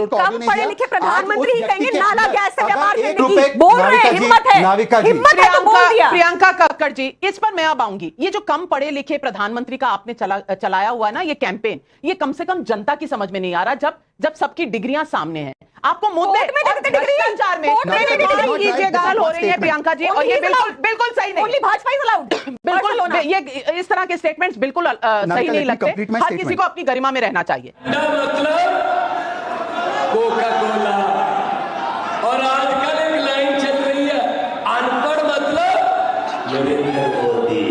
कम पढ़े लिखे प्रधानमंत्री ही कहेंगे नाला गैस से व्यापार करने की बोल रहे हैं, हिम्मत है, हिम्मत है तो बोल दिया। प्रियंका कक्कड़ जी, इस पर मैं अब आऊंगी। ये जो कम पढ़े लिखे प्रधानमंत्री का आपने चलाया हुआ है ना ये कैंपेन, ये कम से कम जनता की समझ में नहीं आ रहा। जब सबकी डिग्रियां सामने हैं, आपको मुद्दे भ्रष्टाचार में गल हो रही है प्रियंका जी, और ये बिल्कुल सही नहीं। भाजपा इज अलाउड, बिल्कुल ये इस तरह के स्टेटमेंट्स बिल्कुल सही नहीं लगते। हर किसी को अपनी गरिमा में रहना चाहिए। कोका कोला और आजकल एक लाइन चल रही है, अनपढ़ मतलब नरेंद्र मोदी।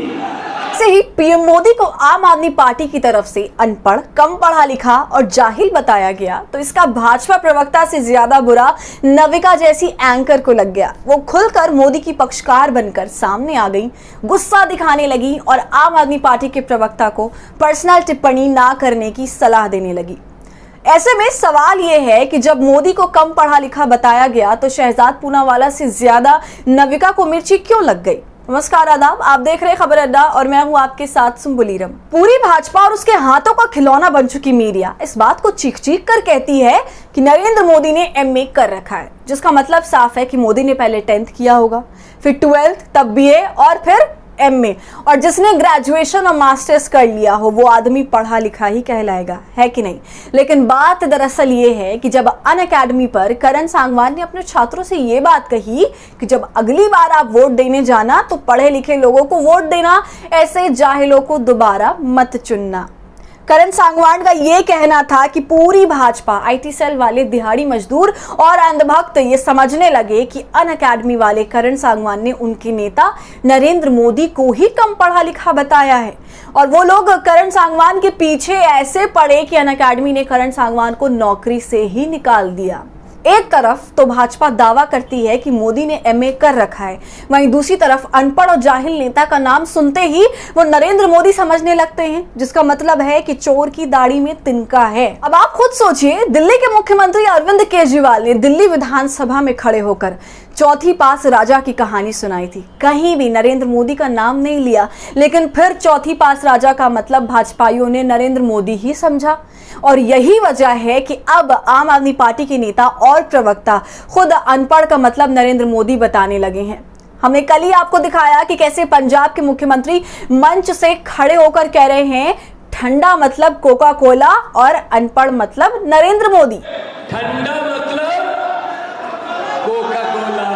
से ही पीएम मोदी को आम आदमी पार्टी की तरफ से अनपढ़, कम पढ़ा लिखा और जाहिल बताया गया, तो इसका भाजपा प्रवक्ता से ज्यादा बुरा नविका जैसी एंकर को लग गया। वो खुलकर मोदी की पक्षकार बनकर सामने आ गई, गुस्सा दिखाने लगी और आम आदमी पार्टी के प्रवक्ता को पर्सनल टिप्पणी ना करने की सलाह देने लगी। ऐसे में सवाल यह है कि जब मोदी को कम पढ़ा लिखा बताया गया तो शहजाद पूनावाला से ज्यादा नविका को मिर्ची क्यों लग गई। नमस्कार, आदाब, आप देख रहे खबर अड्डा और मैं हूं आपके साथ सुम्बुलीरम। पूरी भाजपा और उसके हाथों का खिलौना बन चुकी मीडिया इस बात को चीख चीख कर कहती है कि नरेंद्र मोदी ने एमए कर रखा है, जिसका मतलब साफ है कि मोदी ने पहले 10th किया होगा, फिर 12th, तब बीए और फिर एमए, और जिसने ग्रेजुएशन और मास्टर्स कर लिया हो वो आदमी पढ़ा लिखा ही कहलाएगा, है कि नहीं। लेकिन बात दरअसल ये है कि जब अनअकैडमी पर करण सांगवान ने अपने छात्रों से ये बात कही कि जब अगली बार आप वोट देने जाना तो पढ़े लिखे लोगों को वोट देना, ऐसे जाहिलों को दोबारा मत चुनना। करण सांगवान का ये कहना था कि पूरी भाजपा, आईटी सेल वाले, दिहाड़ी मजदूर और अंधभक्त ये समझने लगे कि अनअकैडमी वाले करण सांगवान ने उनके नेता नरेंद्र मोदी को ही कम पढ़ा लिखा बताया है, और वो लोग करण सांगवान के पीछे ऐसे पड़े कि अनअकैडमी ने करण सांगवान को नौकरी से ही निकाल दिया। एक तरफ तो भाजपा दावा करती है कि मोदी ने एमए कर रखा है, वहीं दूसरी तरफ अनपढ़ और जाहिल नेता का नाम सुनते ही वो नरेंद्र मोदी समझने लगते हैं, जिसका मतलब है कि चोर की दाढ़ी में तिनका है। अब आप खुद सोचिए, दिल्ली के मुख्यमंत्री अरविंद केजरीवाल ने दिल्ली विधानसभा में खड़े होकर चौथी पास राजा की कहानी सुनाई थी। कहीं भी नरेंद्र मोदी का नाम नहीं लिया, लेकिन फिर चौथी पास राजा का मतलब भाजपाइयों ने नरेंद्र मोदी ही समझा, और यही वजह है कि अब आम आदमी पार्टी के नेता और प्रवक्ता खुद अनपढ़ का मतलब नरेंद्र मोदी बताने लगे हैं। हमने कल ही आपको दिखाया कि कैसे पंजाब के मुख्यमंत्री मंच से खड़े होकर कह रहे हैं ठंडा मतलब कोका कोला और अनपढ़ मतलब नरेंद्र मोदी। ठंडा मतलब कोका कोला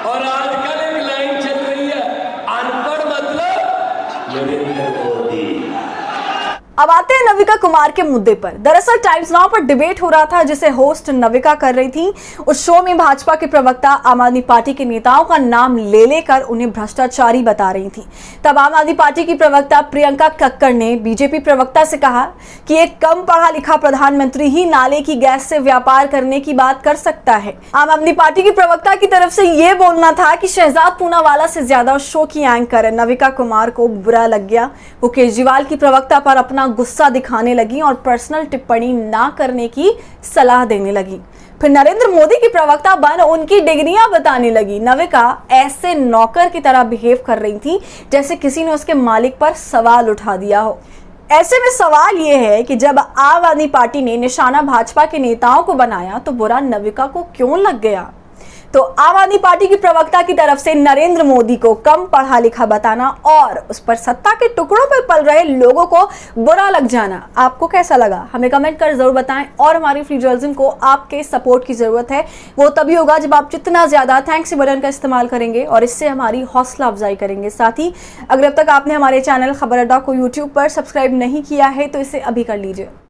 और आजकल एक लाइन चल रही है, अनपढ़ मतलब नरेंद्र मोदी। अब आते हैं नविका कुमार के मुद्दे पर। दरअसल टाइम्स नाउ पर डिबेट हो रहा था जिसे होस्ट नविका कर रही थी। उस शो में भाजपा के प्रवक्ता आम आदमी पार्टी के नेताओं का नाम ले लेकर उन्हें भ्रष्टाचारी बता रही थी। तब आम आदमी पार्टी की प्रवक्ता प्रियंका कक्कड़ ने बीजेपी प्रवक्ता से कहा कि एक कम पढ़ा लिखा प्रधानमंत्री ही नाले की गैस से व्यापार करने की बात कर सकता है। आम आदमी पार्टी की प्रवक्ता की तरफ से यह बोलना था कि शहजाद पूनावाला से ज्यादा शो की एंकर नविका कुमार को बुरा लग गया। वो केजरीवाल की प्रवक्ता पर अपना गुस्सा दिखाने लगी और पर्सनल टिप्पणी ना करने की सलाह देने लगी। फिर नरेंद्र मोदी की प्रवक्ता बन उनकी डिग्रियां बताने लगी। नविका ऐसे नौकर की तरह बिहेव कर रही थी जैसे किसी ने उसके मालिक पर सवाल उठा दिया हो। ऐसे में सवाल यह है कि जब आम आदमी पार्टी ने निशाना भाजपा के नेताओं को बनाया तो बुरा नविका को क्यों लग गया। तो आम आदमी पार्टी की प्रवक्ता की तरफ से नरेंद्र मोदी को कम पढ़ा लिखा बताना और उस पर सत्ता के टुकड़ों पर पल रहे लोगों को बुरा लग जाना आपको कैसा लगा, हमें कमेंट कर जरूर बताएं। और हमारी फ्री जर्नलिज्म को आपके सपोर्ट की जरूरत है, वो तभी होगा जब आप जितना ज्यादा थैंक्स बटन का इस्तेमाल करेंगे और इससे हमारी हौसला अफजाई करेंगे। साथ ही अगर अब तक आपने हमारे चैनल खबर अड्डा को यूट्यूब पर सब्सक्राइब नहीं किया है तो इसे अभी कर लीजिए।